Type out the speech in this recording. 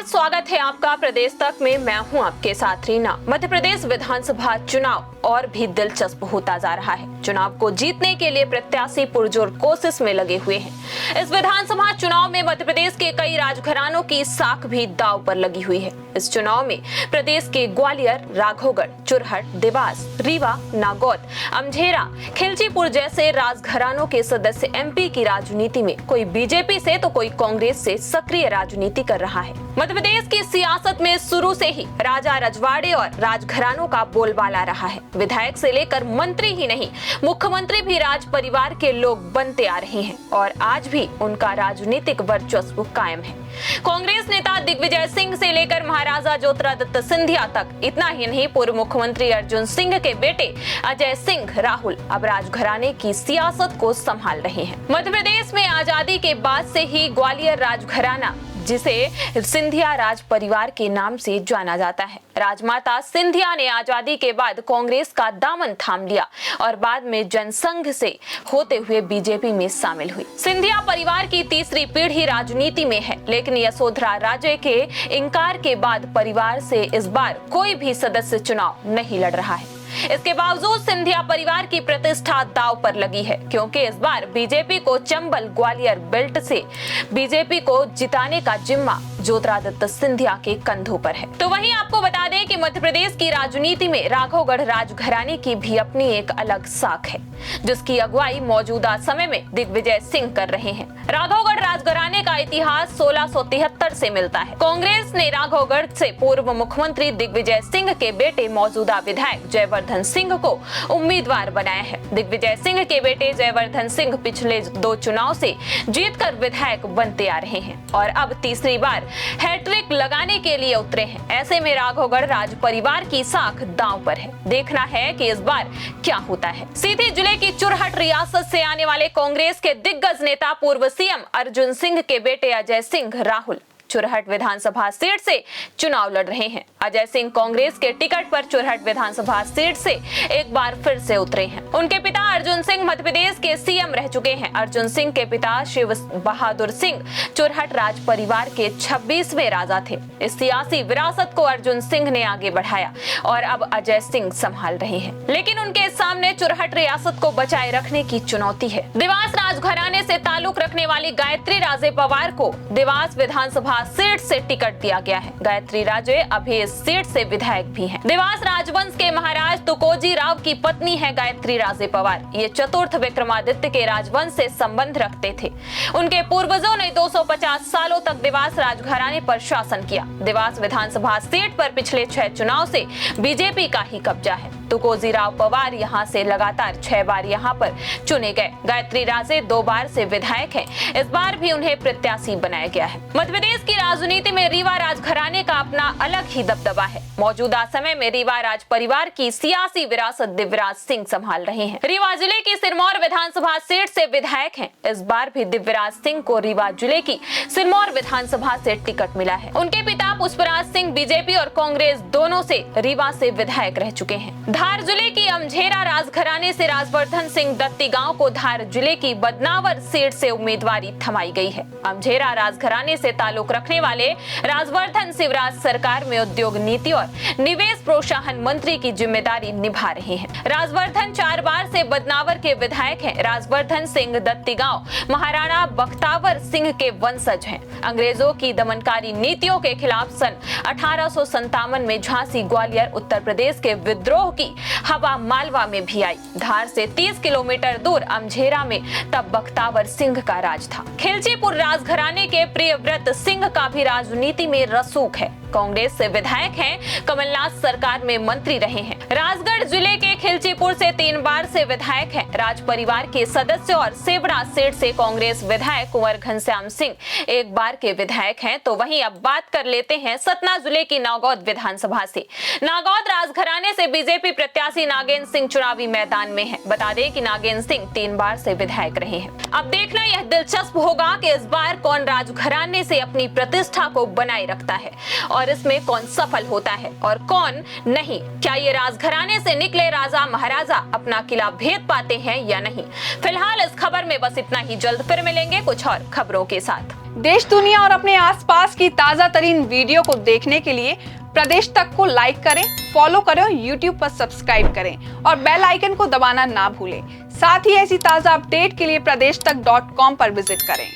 नमस्कार, स्वागत है आपका प्रदेश तक में। मैं हूं आपके साथ रीना। मध्य प्रदेश विधानसभा चुनाव और भी दिलचस्प होता जा रहा है। चुनाव को जीतने के लिए प्रत्याशी पुरजोर कोशिश में लगे हुए हैं। इस विधानसभा चुनाव में मध्य प्रदेश के कई राजघरानों की साख भी दांव पर लगी हुई है। इस चुनाव में प्रदेश के ग्वालियर, राघोगढ़, चुरहट, देवास, रीवा, नागौद, अमझेरा, खिलचीपुर जैसे राजघरानों के सदस्य एमपी की राजनीति में कोई बीजेपी से तो कोई कांग्रेस से सक्रिय राजनीति कर रहा है। मध्य प्रदेश की सियासत में शुरू से ही राजा रजवाड़े और राजघरानों का बोलबाला रहा है। विधायक से लेकर मंत्री ही नहीं, मुख्यमंत्री भी राज परिवार के लोग बनते आ रहे हैं और आज भी उनका राजनीतिक वर्चस्व कायम है। कांग्रेस नेता दिग्विजय सिंह से लेकर महाराजा ज्योतिरादित्य सिंधिया तक, इतना ही नहीं, पूर्व मुख्यमंत्री अर्जुन सिंह के बेटे अजय सिंह राहुल अब राजघराने की सियासत को संभाल रहे हैं। मध्य प्रदेश में आजादी के बाद से ही ग्वालियर राजघराना, जिसे सिंधिया राज परिवार के नाम से जाना जाता है, राजमाता सिंधिया ने आजादी के बाद कांग्रेस का दामन थाम लिया और बाद में जनसंघ से होते हुए बीजेपी में शामिल हुई। सिंधिया परिवार की तीसरी पीढ़ी राजनीति में है, लेकिन यशोधरा राजे के इनकार के बाद परिवार से इस बार कोई भी सदस्य चुनाव नहीं लड़ रहा है। इसके बावजूद सिंधिया परिवार की प्रतिष्ठा दांव पर लगी है, क्योंकि इस बार बीजेपी को चंबल ग्वालियर बेल्ट से बीजेपी को जिताने का जिम्मा ज्योतिरादित्य सिंधिया के कंधों पर है। तो वहीं आपको बता दें कि मध्य प्रदेश की राजनीति में राघोगढ़ राजघराने की भी अपनी एक अलग साख है, जिसकी अगुवाई मौजूदा समय में दिग्विजय सिंह कर रहे हैं। राघोगढ़ राजघराने का इतिहास 1673 से मिलता है। कांग्रेस ने राघोगढ़ से पूर्व मुख्यमंत्री दिग्विजय सिंह के बेटे मौजूदा विधायक जयवर्धन सिंह को उम्मीदवार बनाया है। दिग्विजय सिंह के बेटे जयवर्धन सिंह पिछले 2 चुनाव से जीतकर विधायक बनते आ रहे हैं और अब तीसरी बार हैट्रिक लगाने के लिए उतरे हैं। ऐसे में राघोगढ़ राज परिवार की साख दांव पर है। देखना है कि इस बार क्या होता है। सीधी जिले की चुरहट रियासत से आने वाले कांग्रेस के दिग्गज नेता पूर्व सीएम अर्जुन सिंह के बेटे अजय सिंह राहुल चुरहट विधानसभा सीट से चुनाव लड़ रहे हैं। अजय सिंह कांग्रेस के टिकट पर चुरहट विधानसभा सीट से एक बार फिर से उतरे हैं। उनके पिता अर्जुन सिंह मध्य प्रदेश के सीएम रह चुके हैं। अर्जुन सिंह के पिता शिव बहादुर सिंह चुरहट राज परिवार के 26वें राजा थे। इस सियासी विरासत को अर्जुन सिंह ने आगे बढ़ाया और अब अजय सिंह संभाल रहे हैं, लेकिन उनके सामने चुरहट रियासत को बचाए रखने की चुनौती है। देवास राजघराने से ताल्लुक रखने वाली गायत्री राजे पवार को देवास विधानसभा सीट से टिकट दिया गया है। गायत्री राजे अभी इस सीट से विधायक भी हैं। देवास राजवंश के महाराज तुकोजी राव की पत्नी है गायत्री राजे पवार। ये चतुर्थ विक्रमादित्य के राजवंश से संबंध रखते थे। उनके पूर्वजों ने 250 सालों तक देवास राजघराने पर शासन किया। देवास विधानसभा सीट पर पिछले 6 चुनाव से बीजेपी का ही कब्जा है। तुकोजी राव पवार यहाँ से लगातार 6 बार यहाँ पर चुने गए। गायत्री राजे 2 बार से विधायक हैं। इस बार भी उन्हें प्रत्याशी बनाया गया है। मध्य प्रदेश की राजनीति में रीवा राजघराने का अपना अलग ही दबदबा है। मौजूदा समय में रीवा राज परिवार की सियासी विरासत दिव्यराज सिंह संभाल रहे हैं। रीवा जिले की सिरमौर विधानसभा सीट से विधायक हैं। इस बार भी दिव्यराज सिंह को रीवा जिले की सिरमौर विधानसभा से टिकट मिला है। उनके पिता पुष्पराज सिंह बीजेपी और कांग्रेस दोनों से रीवा से विधायक रह चुके हैं। धार जिले की अमझेरा राजघराने से राजवर्धन सिंह दत्तीगांव को धार जिले की बदनावर सीट से उम्मीदवारी थमाई गई है। अमझेरा राजघराने से ताल्लुक रखने वाले राजवर्धन शिवराज सरकार में उद्योग नीति और निवेश प्रोत्साहन मंत्री की जिम्मेदारी निभा रहे हैं। राजवर्धन 4 बार से बदनावर के विधायक हैं। राजवर्धन सिंह दत्तीगांव महाराणा बख्तावर सिंह के वंशज हैं। अंग्रेजों की दमनकारी नीतियों के खिलाफ सन 1857 में झांसी, ग्वालियर, उत्तर प्रदेश के विद्रोह की हवा मालवा में भी आई। धार से 30 किलोमीटर दूर अमझेरा में तब बख्तावर सिंह का राज था। खिलचीपुर राजघराने के प्रियव्रत सिंह का भी राजनीति में रसूख है। कांग्रेस से विधायक हैं, कमलनाथ सरकार में मंत्री रहे हैं। राजगढ़ जिले के खिलचीपुर से 3 बार से विधायक हैं। राज परिवार के सदस्य और सेबड़ा सीट से कांग्रेस विधायक कुंवर घनश्याम सिंह 1 बार के विधायक हैं। तो वहीं अब बात कर लेते हैं सतना जिले की नागौद विधानसभा से। नागौद राजघराने से बीजेपी प्रत्याशी नागेंद्र सिंह चुनावी मैदान में हैं। बता दें कि नागेंद्र सिंह 3 बार से विधायक रहे हैं। अब देखना यह दिलचस्प होगा कि इस बार कौन राजघराने से अपनी प्रतिष्ठा को बनाए रखता है और इसमें कौन सफल होता है और कौन नहीं। क्या ये राजघराने से निकले राजा महाराजा अपना किला भेद पाते हैं या नहीं? फिलहाल इस खबर में बस इतना ही। जल्द फिर मिलेंगे कुछ और खबरों के साथ। देश दुनिया और अपने आसपास की ताजा तरीन वीडियो को देखने के लिए प्रदेश तक को लाइक करें, फॉलो करें, YouTube पर सब्सक्राइब करें और बेल आइकन को दबाना ना भूलें। साथ ही ऐसी ताजा अपडेट के लिए pradesh tak.com पर विजिट करें।